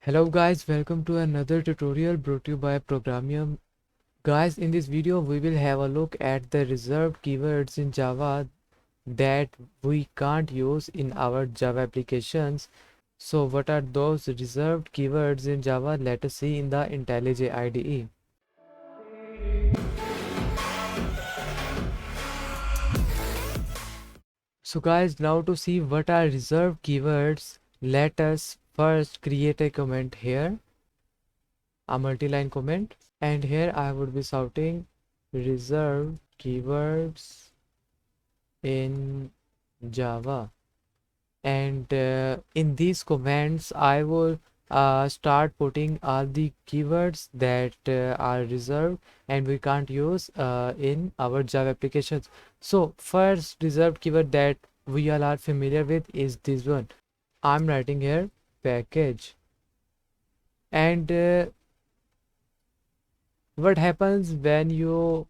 Hello guys, welcome to another tutorial brought to you by Programium. Guys, in this video we will have a look at the reserved keywords in Java that we can't use in our Java applications. So what are those reserved keywords in Java? Let us see in the IntelliJ IDE. So guys, now to see what are reserved keywords, let us first create a comment here, a multi-line comment. And here I would be shouting reserved keywords in Java. And in these comments, I will start putting all the keywords that are reserved and we can't use in our Java applications. So first reserved keyword that we all are familiar with is this one. I'm writing here package. And what happens when you,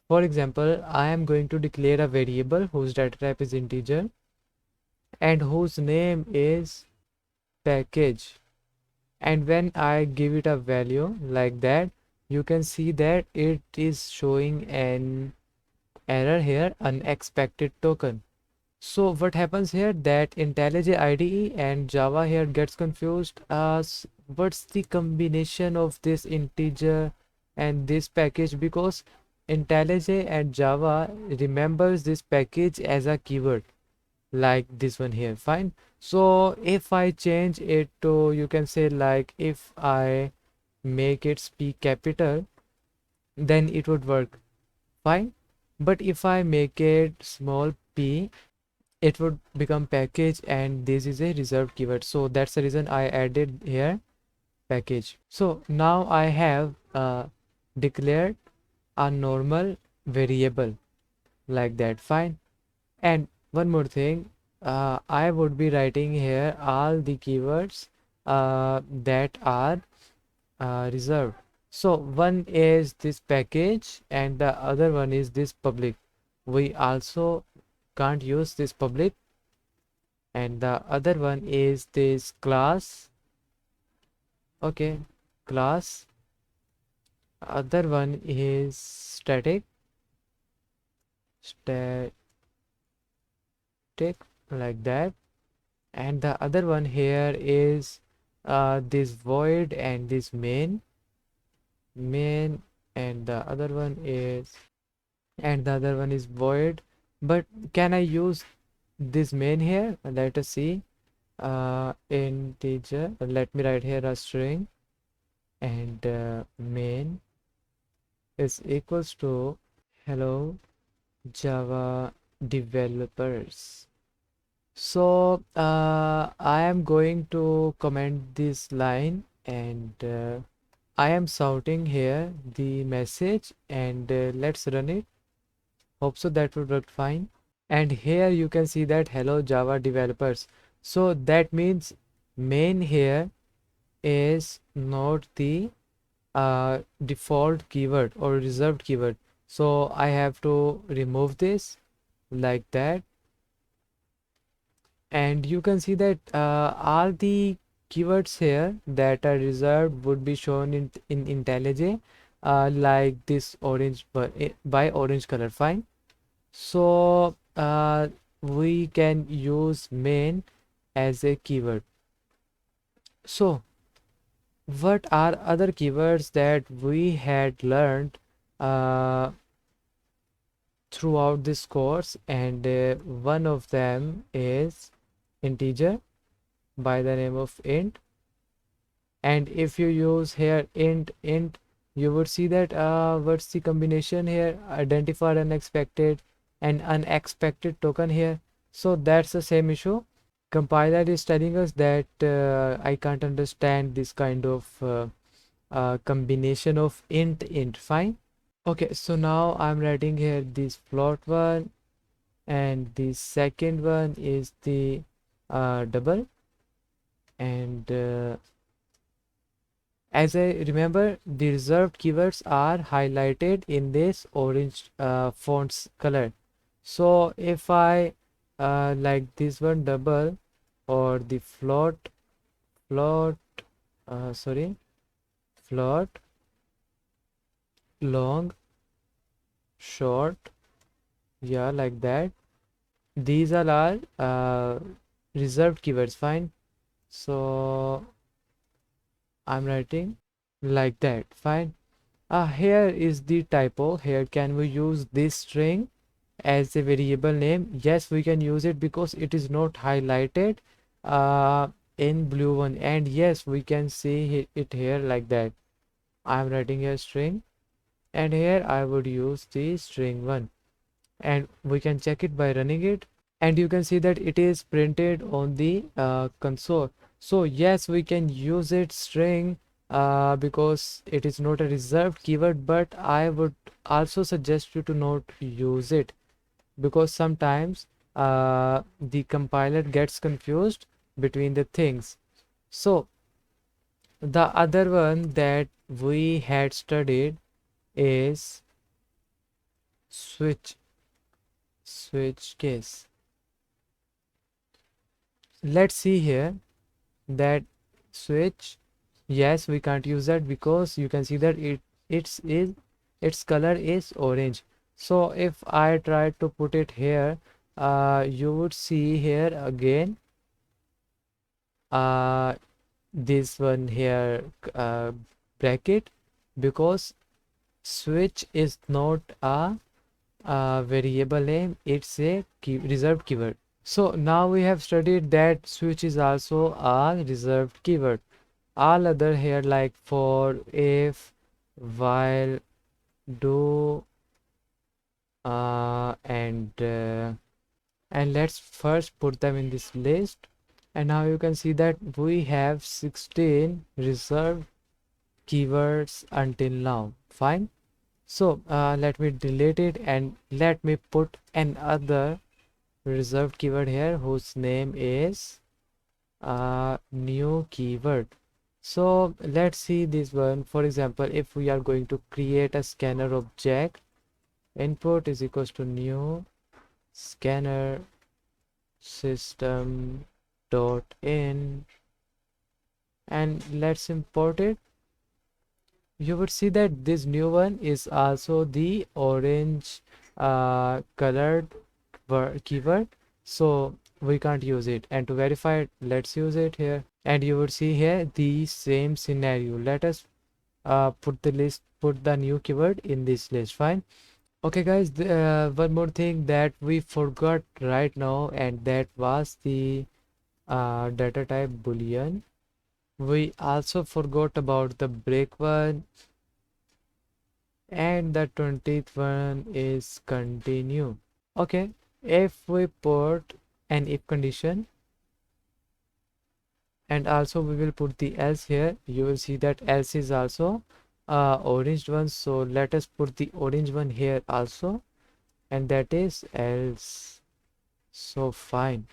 for example, I am going to declare a variable whose data type is integer and whose name is package. And when I give it a value like that, you can see that it is showing an error here, unexpected token. So what happens here that IntelliJ IDE and Java here gets confused as what's the combination of this integer and this package, because IntelliJ and Java remembers this package as a keyword like this one here. Fine. So if I change it to, you can say, like if I make it P capital, then it would work fine. But if I make it small p, it would become package, and this is a reserved keyword. So that's the reason I added here package. So now I have declared a normal variable like that. Fine. And one more thing, I would be writing here all the keywords that are reserved. So one is this package and the other one is this public. We also can't use this public. And the other one is this class. Okay, class. Other one is static. Static, like that. And the other one here is this void and this main. And the other one is void. But can I use this main here? Let us see. Integer, let me write here a string, and main is equals to hello Java developers. So I am going to comment this line, and I am shouting here the message, and let's run it. Hope so that would work fine. And here you can see that hello Java developers. So that means main here is not the default keyword or reserved keyword. So I have to remove this like that. And you can see that all the keywords here that are reserved would be shown in IntelliJ like this orange by orange color. Fine. So we can use main as a keyword. So what are other keywords that we had learned uh, throughout this course? And one of them is integer by the name of int. And if you use here int, you would see that what's the combination here, identified unexpected and unexpected token here. So that's the same issue. Compiler is telling us that I can't understand this kind of combination of int. Fine. Okay, so now I'm writing here this float one, and the second one is the double. And as I remember, the reserved keywords are highlighted in this orange fonts color. So if I like this one double or the float, sorry, float, long, short, yeah, like that. These are all reserved keywords, fine. So I'm writing like that, fine. Here is the typo. Here, can we use this string as a variable name? Yes, we can use it because it is not highlighted uh, in blue one. And yes, we can see it here like that. I'm writing a string, and here I would use the string one, and we can check it by running it, and you can see that it is printed on the console. So yes, we can use it string because it is not a reserved keyword, but I would also suggest you to not use it because sometimes the compiler gets confused between the things. So the other one that we had studied is switch case. Let's see here that switch, yes, we can't use that because you can see that its color is orange. So if I try to put it here, you would see here again this one here bracket, because switch is not a variable name, it's a reserved keyword. So now we have studied that switch is also a reserved keyword. All other here like for, if, while, do, and let's first put them in this list. And now you can see that we have 16 reserved keywords until now, fine. So let me delete it and let me put another reserved keyword here whose name is new keyword. So let's see this one. For example, if we are going to create a scanner object, input is equals to new scanner system dot in, and let's import it. You would see that this new one is also the orange colored keyword, so we can't use it. And to verify it, let's use it here, and you would see here the same scenario. Let us put the new keyword in this list, fine. Okay guys, one more thing that we forgot right now, and that was the data type boolean. We also forgot about the break one, and the 20th one is continue. Okay, if we put an if condition, and also we will put the else here, you will see that else is also orange one. So let us put the orange one here also, and that is else. So fine,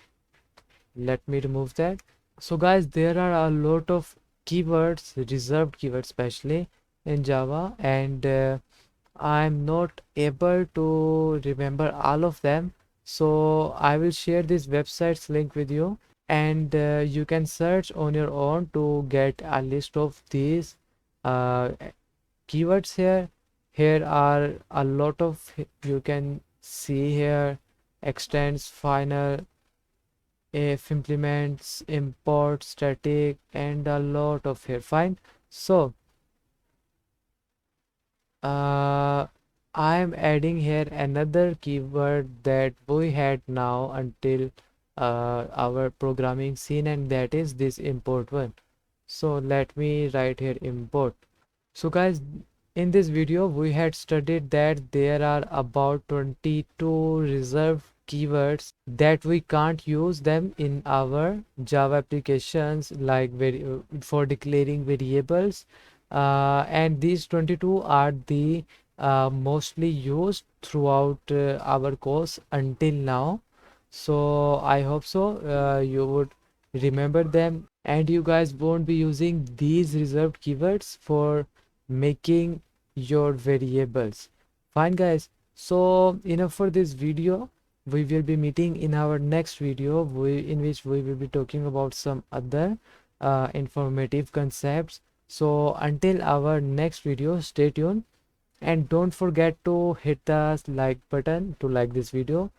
let me remove that. So guys, there are a lot of keywords, reserved keywords especially in Java, and I'm not able to remember all of them. So I will share this website's link with you, and you can search on your own to get a list of these uh, keywords here. Here are a lot of, you can see here, extends, final, if, implements, import, static, and a lot of here, fine. So I'm adding here another keyword that we had now until our programming scene, and that is this import one. So let me write here import. So guys, in this video we had studied that there are about 22 reserved keywords that we can't use them in our Java applications, like for declaring variables, and these 22 are the mostly used throughout our course until now. So I hope so you would remember them, and you guys won't be using these reserved keywords for making your variables, fine guys. So enough for this video. We will be meeting in our next video, in which we will be talking about some other informative concepts. So until our next video, stay tuned, and don't forget to hit the like button to like this video,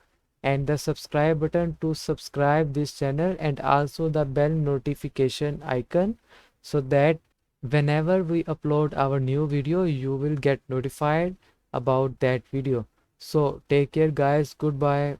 and the subscribe button to subscribe this channel, and also the bell notification icon, so that whenever we upload our new video you will get notified about that video. So take care guys, goodbye.